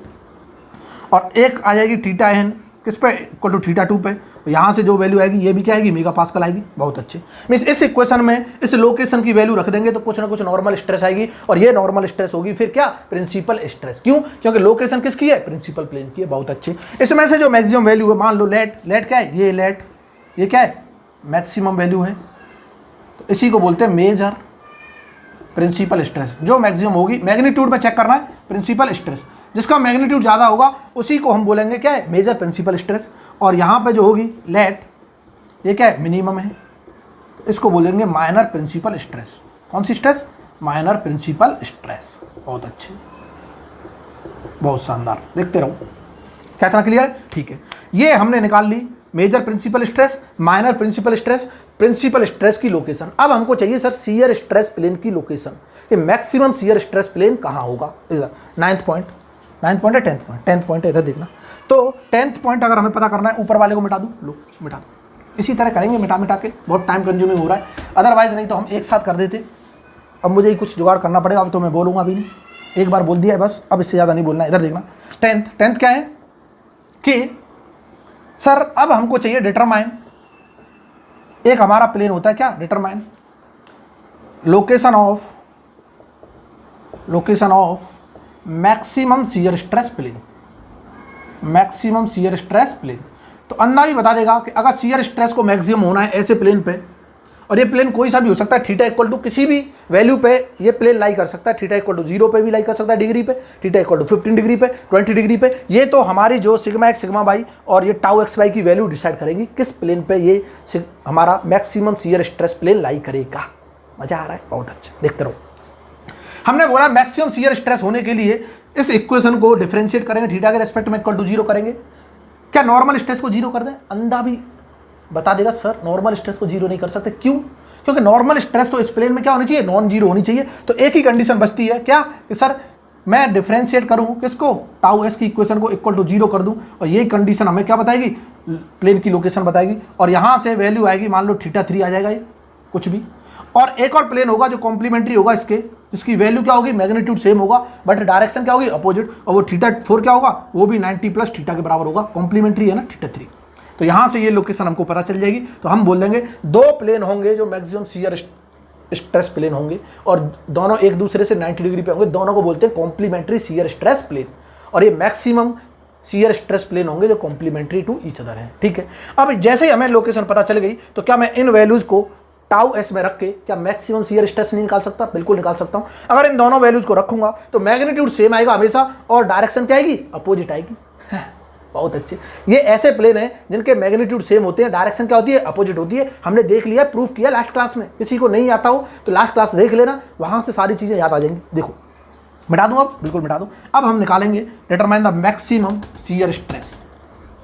और एक आ जाएगी थीटा एन किस पे, इक्वल टू थीटा 2 पे। यहाँ से जो वैल्यू आएगी ये भी क्या आएगी, मेगा पास्कल आएगी, बहुत अच्छे। मीन्स इस इक्वेशन में इस लोकेशन की वैल्यू रख देंगे तो कुछ ना कुछ नॉर्मल स्ट्रेस आएगी, और ये नॉर्मल स्ट्रेस होगी फिर क्या, प्रिंसिपल स्ट्रेस। क्यों? क्योंकि लोकेशन किसकी है, प्रिंसिपल प्लेन की है, बहुत अच्छे। इसमें से जो मैक्सिमम वैल्यू है, मान लो लेट क्या है, ये लेट ये क्या है, मैक्सिमम वैल्यू है, तो इसी को बोलते हैं मेजर प्रिंसिपल स्ट्रेस। जो मैक्सिमम होगी, मैग्नीट्यूड में चेक करना है प्रिंसिपल स्ट्रेस, जिसका मैग्नीट्यूड ज़्यादा होगा उसी को हम बोलेंगे क्या है, मेजर प्रिंसिपल स्ट्रेस। और यहाँ पे जो होगी लेट, ये क्या है, मिनिमम है, तो इसको बोलेंगे माइनर प्रिंसिपल स्ट्रेस। कौन सी स्ट्रेस, माइनर प्रिंसिपल स्ट्रेस। बहुत अच्छे, बहुत शानदार, देखते रहो। क्या इतना क्लियर है? ठीक है, ये हमने निकाल ली major principal stress, minor principal stress, principal stress की लोकेशन। अब हमको चाहिए सर शियर स्ट्रेस प्लेन की लोकेशन, कि मैक्सिमम शियर स्ट्रेस प्लेन कहाँ होगा। इधर 9th पॉइंट है, 10th पॉइंट है, इधर देखना। तो 10th पॉइंट अगर हमें पता करना है, ऊपर वाले को मिटा दूँ, लो मिटा दो। इसी तरह करेंगे मिटा के, बहुत टाइम कंज्यूमिंग हो रहा है, अदरवाइज नहीं तो हम एक साथ कर देते। अब मुझे ही कुछ जुगाड़ करना पड़ेगा, अब तो मैं बोलूँगा अभी नहीं, एक बार बोल दिया है बस, अब इससे ज़्यादा नहीं बोलना है। इधर देखना 10th क्या है कि सर अब हमको चाहिए डिटरमाइन, एक हमारा प्लेन होता है क्या, determine location of maximum shear stress plane, maximum shear stress plane. तो अंदर भी बता देगा कि अगर शियर स्ट्रेस को मैक्सिमम होना है ऐसे प्लेन पे, और ये प्लेन कोई सा भी हो सकता है, थीटा इक्वल टू किसी भी वैल्यू पे ये प्लेन लाई कर सकता है, थीटा इक्वल टू 0 पे भी लाई कर सकता है डिग्री पे, थीटा इक्वल टू 15 डिग्री पे, 20 डिग्री पे। ये तो हमारी जो सिग्मा एक्स सिग्मा वाई और ये टाउ एक्स वाई की वैल्यू डिसाइड करेंगी किस प्लेन पे ये हमारा मैक्सिमम शियर स्ट्रेस प्लेन लाई करेगा। मजा आ रहा है? बहुत अच्छा, देखते रहो। हमने बोला मैक्सिमम शियर स्ट्रेस होने के लिए इस इक्वेशन को डिफरेंशिएट करेंगे, थीटा के रेस्पेक्ट में इक्वल टू 0 करेंगे। क्या नॉर्मल स्ट्रेस को 0 कर दें? अंधा भी बता देगा सर नॉर्मल स्ट्रेस को 0 नहीं कर सकते। क्यों? क्योंकि नॉर्मल स्ट्रेस तो इस प्लेन में क्या होनी चाहिए, नॉन जीरो होनी चाहिए। तो एक ही कंडीशन बचती है क्या, कि सर मैं डिफरेंशिएट करूं किसको, टाउ एस की इक्वेशन को इक्वल टू 0 कर दूं, और यही कंडीशन हमें क्या बताएगी, प्लेन की लोकेशन बताएगी। और यहां से वैल्यू आएगी, मान लो θ3 आ जाएगा, ये कुछ भी। और एक और प्लेन होगा जो कॉम्प्लीमेंट्री होगा इसके, जिसकी वैल्यू क्या होगी, मैग्नीट्यूड सेम होगा बट डायरेक्शन क्या होगी, अपोजिट, और वो θ4 क्या होगा, वो भी 90 प्लस θ के बराबर होगा, कॉम्प्लीमेंट्री है ना θ3। तो यहां से ये लोकेशन हमको पता चल जाएगी। तो हम बोल देंगे दो प्लेन होंगे जो मैक्सिमम शियर स्ट्रेस प्लेन होंगे, और दोनों एक दूसरे से 90 डिग्री पे होंगे, दोनों को बोलते हैं कॉम्प्लीमेंट्री शियर स्ट्रेस प्लेन। और ये मैक्सिमम शियर स्ट्रेस प्लेन होंगे जो कॉम्प्लीमेंट्री टू ईच अदर है। ठीक है, अब जैसे ही हमें लोकेशन पता चल गई, तो क्या मैं इन वैल्यूज को टाउ एस में रख के क्या मैक्सिमम शियर स्ट्रेस नहीं निकाल सकता? बिल्कुल निकाल सकता हूं। अगर इन दोनों वैल्यूज को रखूंगा तो मैग्नीट्यूड सेम आएगा हमेशा, और डायरेक्शन क्या आएगी, अपोजिट आएगी। बहुत अच्छे, ये ऐसे प्लेन हैं जिनके मैग्नीट्यूड सेम होते हैं, डायरेक्शन क्या होती है, अपोजिट होती है। हमने देख लिया, प्रूफ किया लास्ट क्लास में। किसी को नहीं आता हो तो लास्ट क्लास देख लेना, वहां से सारी चीजें याद आ जाएंगी। देखो मिटा दूं, अब बिल्कुल मिटा दूं। अब हम निकालेंगे determine the maximum shear stress.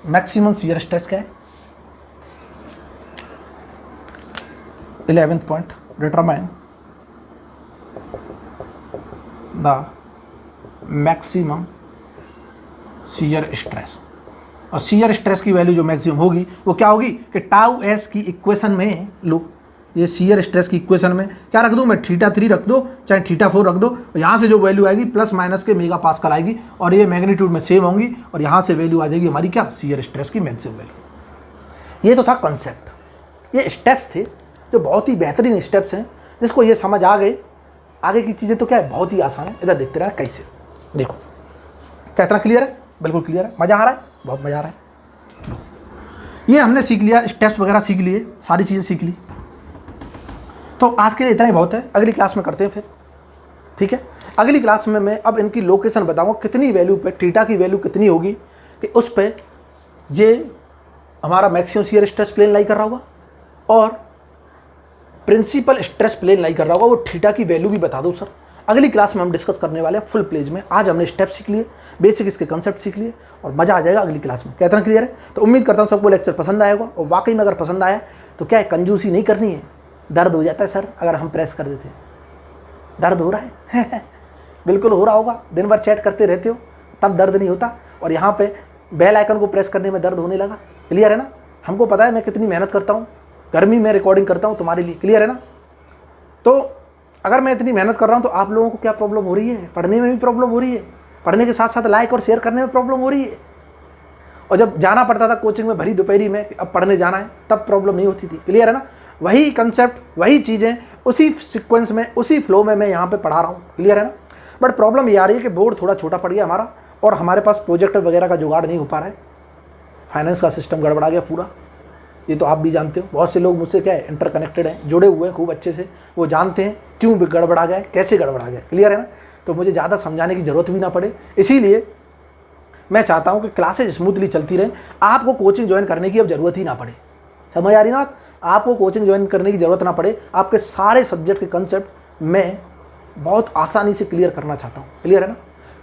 Maximum shear stress क्या है, 11th point, determine the maximum shear stress. और शियर स्ट्रेस की वैल्यू जो मैक्सिमम होगी वो क्या होगी, कि टाउ एस की इक्वेशन में, लो ये शियर स्ट्रेस की इक्वेशन में क्या रख दूं मैं, θ3 रख दो चाहे θ4 रख दो, और यहाँ से जो वैल्यू आएगी प्लस माइनस के मेगा पास्कल आएगी, और ये मैग्नीट्यूड में सेम होंगी, और यहाँ से वैल्यू आ जाएगी हमारी क्या, शियर स्ट्रेस की मैक्सिमम वैल्यू। ये तो था कंसेप्ट, ये स्टेप्स थे जो बहुत ही बेहतरीन स्टेप्स हैं। जिसको ये समझ आ गए, आगे की चीज़ें तो क्या है, बहुत ही आसान है। इधर देखते रहा कैसे, देखो क्या इतना क्लियर है, बिल्कुल क्लियर है। मज़ा आ रहा है, बहुत मज़ा आ रहा है। ये हमने सीख लिया, स्टेप्स वगैरह सीख लिए, सारी चीज़ें सीख ली। तो आज के लिए इतना ही बहुत है, अगली क्लास में करते हैं फिर। ठीक है, अगली क्लास में मैं अब इनकी लोकेशन बताऊंगा, कितनी वैल्यू पे थीटा की वैल्यू कितनी होगी कि उस पर ये हमारा मैक्सिमम शियर स्ट्रेस प्लेन लाई कर रहा होगा, और प्रिंसिपल स्ट्रेस प्लेन लाई कर रहा होगा, वो थीटा की वैल्यू भी बता दो सर। अगली क्लास में हम डिस्कस करने वाले हैं फुल प्लेज में। आज हमने स्टेप सीख लिए, बेसिक इसके कंसेप्ट सीख लिए, और मज़ा आ जाएगा अगली क्लास में। क्या इतना क्लियर है? तो उम्मीद करता हूँ सबको लेक्चर पसंद आएगा, और वाकई में अगर पसंद आया तो क्या है, कंजूसी नहीं करनी है। दर्द हो जाता है सर अगर हम प्रेस कर देते हैं, दर्द हो रहा है बिल्कुल हो रहा होगा, दिन भर चैट करते रहते हो तब दर्द नहीं होता, और यहाँ पे बेल आइकन को प्रेस करने में दर्द होने लगा। क्लियर है ना? हमको पता है मैं कितनी मेहनत करता हूँ, गर्मी में रिकॉर्डिंग करता हूँ तुम्हारे लिए। क्लियर है ना? तो अगर मैं इतनी मेहनत कर रहा हूँ तो आप लोगों को क्या प्रॉब्लम हो रही है? पढ़ने में भी प्रॉब्लम हो रही है, पढ़ने के साथ साथ लाइक और शेयर करने में प्रॉब्लम हो रही है। और जब जाना पड़ता था कोचिंग में भरी दोपहरी में, अब पढ़ने जाना है, तब प्रॉब्लम नहीं होती थी। क्लियर है ना? वही कंसेप्ट, वही चीज़ें, उसी सीक्वेंस में, उसी फ्लो में मैं यहाँ पे पढ़ा रहा हूँ। क्लियर है ना? बट प्रॉब्लम ये आ रही है कि बोर्ड थोड़ा छोटा पड़ गया हमारा, और हमारे पास प्रोजेक्टर वगैरह का जुगाड़ नहीं हो पा रहा है, फाइनेंस का सिस्टम गड़बड़ा गया पूरा। ये तो आप भी जानते हो, बहुत से लोग मुझसे क्या है इंटरकनेक्टेड हैं, जुड़े हुए हैं खूब अच्छे से, वो जानते हैं क्यों गड़बड़ा गया, कैसे गड़बड़ा गया, क्लियर है ना। तो मुझे ज़्यादा समझाने की ज़रूरत भी ना पड़े, इसीलिए मैं चाहता हूँ कि क्लासेज स्मूथली चलती रहें, आपको कोचिंग ज्वाइन करने की अब ज़रूरत ही ना पड़े। समझ आ रही ना, आपको कोचिंग ज्वाइन करने की ज़रूरत ना पड़े, आपके सारे सब्जेक्ट के कंसेप्ट मैं बहुत आसानी से क्लियर करना चाहता हूँ, क्लियर है ना।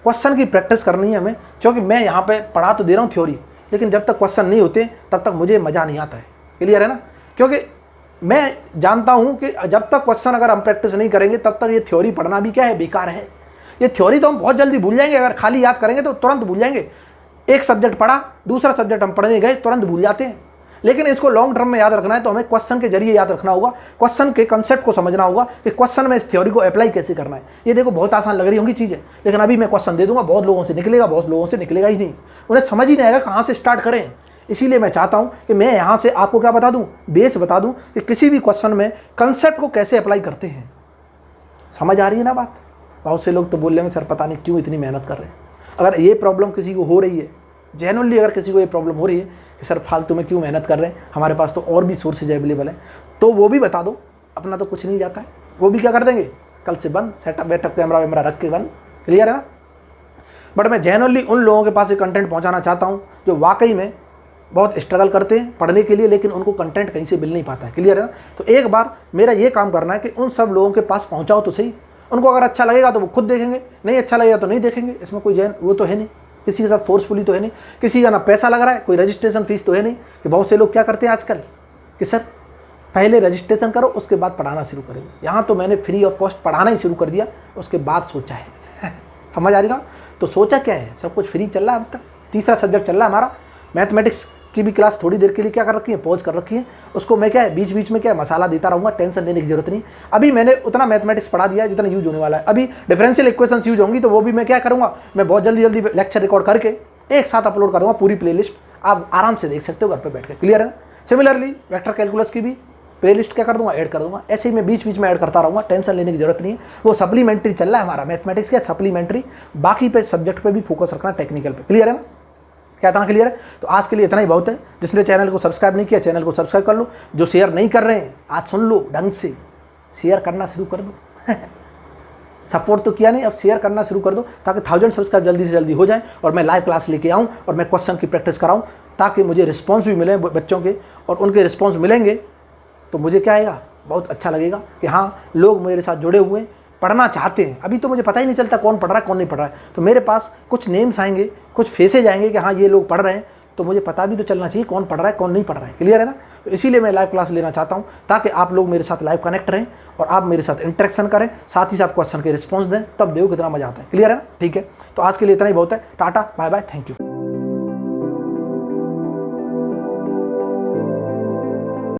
क्वेश्चन की प्रैक्टिस करनी है हमें, क्योंकि मैं यहाँ पे पढ़ा तो दे रहा हूँ थ्योरी, लेकिन जब तक क्वेश्चन नहीं होते तब तक मुझे मज़ा नहीं आता है, क्लियर है ना। क्योंकि मैं जानता हूँ कि जब तक क्वेश्चन अगर हम प्रैक्टिस नहीं करेंगे तब तक ये थ्योरी पढ़ना भी क्या है, बेकार है। ये थ्योरी तो हम बहुत जल्दी भूल जाएंगे, अगर खाली याद करेंगे तो तुरंत भूल जाएंगे। एक सब्जेक्ट पढ़ा, दूसरा सब्जेक्ट हम पढ़ने गए, तुरंत भूल जाते हैं। लेकिन इसको लॉन्ग टर्म में याद रखना है तो हमें क्वेश्चन के जरिए याद रखना होगा, क्वेश्चन के कंसेप्ट को समझना होगा कि क्वेश्चन में इस थ्योरी को अप्लाई कैसे करना है। ये देखो बहुत आसान लग रही होंगी चीज़ें, लेकिन अभी मैं क्वेश्चन दे दूंगा, बहुत लोगों से निकलेगा, बहुत लोगों से निकलेगा ही नहीं, उन्हें समझ ही नहीं आएगा कहाँ से स्टार्ट करें। इसीलिए मैं चाहता हूँ कि मैं यहाँ से आपको क्या बता दूँ, बेस बता दूँ कि किसी भी क्वेश्चन में कंसेप्ट को कैसे अप्लाई करते हैं। समझ आ रही है ना बात। बहुत से लोग तो बोल लेंगे सर पता नहीं क्यों इतनी मेहनत कर रहे हैं। अगर ये प्रॉब्लम किसी को हो रही है, जेन्युइनली अगर किसी को ये प्रॉब्लम हो रही है कि सर फालतू में क्यों मेहनत कर रहे हैं, हमारे पास तो और भी सोर्सेज अवेलेबल हैं, तो वो भी बता दो, अपना तो कुछ नहीं जाता है, वो भी क्या कर देंगे, कल से बंद, सेटअप वेटअप कैमरा वैमरा रख के बंद, क्लियर है ना। बट मैं जेन्युइनली उन लोगों के पास ये कंटेंट पहुँचाना चाहता हूँ जो वाकई में बहुत स्ट्रगल करते हैं पढ़ने के लिए, लेकिन उनको कंटेंट कहीं से मिल नहीं पाता है, क्लियर है ना। तो एक बार मेरा ये काम करना है कि उन सब लोगों के पास पहुँचाओ तो सही, उनको अगर अच्छा लगेगा तो वो खुद देखेंगे, नहीं अच्छा लगेगा तो नहीं देखेंगे, इसमें कोई वो तो है नहीं, किसी के साथ फोर्सफुली तो है नहीं, किसी का ना पैसा लग रहा है, कोई रजिस्ट्रेशन फीस तो है नहीं। कि बहुत से लोग क्या करते हैं आजकल कि सर पहले रजिस्ट्रेशन करो उसके बाद पढ़ाना शुरू करेंगे। यहाँ तो मैंने फ्री ऑफ कॉस्ट पढ़ाना ही शुरू कर दिया, उसके बाद सोचा है समझ आ रही ना। तो सोचा क्या है, सब कुछ फ्री चल रहा है। अब तक तीसरा सब्जेक्ट चल रहा है हमारा, मैथमेटिक्स की भी क्लास थोड़ी देर के लिए क्या कर रखी है, पॉज कर रखी है। उसको मैं क्या है बीच बीच में क्या है मसाला देता रहूँगा, टेंशन लेने की जरूरत नहीं। अभी मैंने उतना मैथमेटिक्स पढ़ा दिया है जितना यूज होने वाला है। अभी डिफरेंशियल इक्वेशंस यूज होंगी तो वो भी मैं क्या करूँगा, मैं बहुत जल्दी जल्दी लेक्चर रिकॉर्ड करके एक साथ अपलोड कर दूँगा, पूरी प्लेलिस्ट आप आराम से देख सकते हो घर पर बैठ के, क्लियर है ना। सिमिलरली वेक्टर कैलकुलस की भी प्लेलिस्ट क्या कर दूँगा, ऐड कर दूँगा। ऐसे ही मैं बीच बीच में ऐड करता रहूँगा, टेंशन लेने की जरूरत नहीं है। वो सप्लीमेंट्री चल रहा है हमारा, मैथमेटिक्स का सप्लीमेंट्री, बाकी पे सब्जेक्ट पे भी फोकस रखना, टेक्निकल पे, क्लियर है ना। क्या इतना क्लियर है। तो आज के लिए इतना ही बहुत है। जिसने चैनल को सब्सक्राइब नहीं किया चैनल को सब्सक्राइब कर लो, जो शेयर नहीं कर रहे हैं आज सुन लो ढंग से, शेयर करना शुरू कर दो सपोर्ट तो किया नहीं, अब शेयर करना शुरू कर दो ताकि 1000 सब्सक्राइब जल्दी से जल्दी हो जाए और मैं लाइव क्लास लेके आऊँ और मैं क्वेश्चन की प्रैक्टिस कराऊँ, ताकि मुझे रिस्पॉन्स भी मिले बच्चों के, और उनके रिस्पॉन्स मिलेंगे तो मुझे क्या आएगा, बहुत अच्छा लगेगा कि हाँ लोग मेरे साथ जुड़े हुए हैं, पढ़ना चाहते हैं। अभी तो मुझे पता ही नहीं चलता कौन पढ़ रहा है कौन नहीं पढ़ रहा है, तो मेरे पास कुछ नेम्स आएंगे, कुछ फेसेज आएंगे कि हाँ ये लोग पढ़ रहे हैं, तो मुझे पता भी तो चलना चाहिए कौन पढ़ रहा है कौन नहीं पढ़ रहा है, क्लियर है ना। तो इसीलिए मैं लाइव क्लास लेना चाहता हूँ ताकि आप लोग मेरे साथ लाइव कनेक्ट रहें और आप मेरे साथ इंटरेक्शन करें, साथ ही साथ क्वेश्चन के रिस्पॉन्स दें, तब देखो कितना मजा आता है, क्लियर है ना। ठीक है, तो आज के लिए इतना ही बहुत है। Tata bye bye, thank you.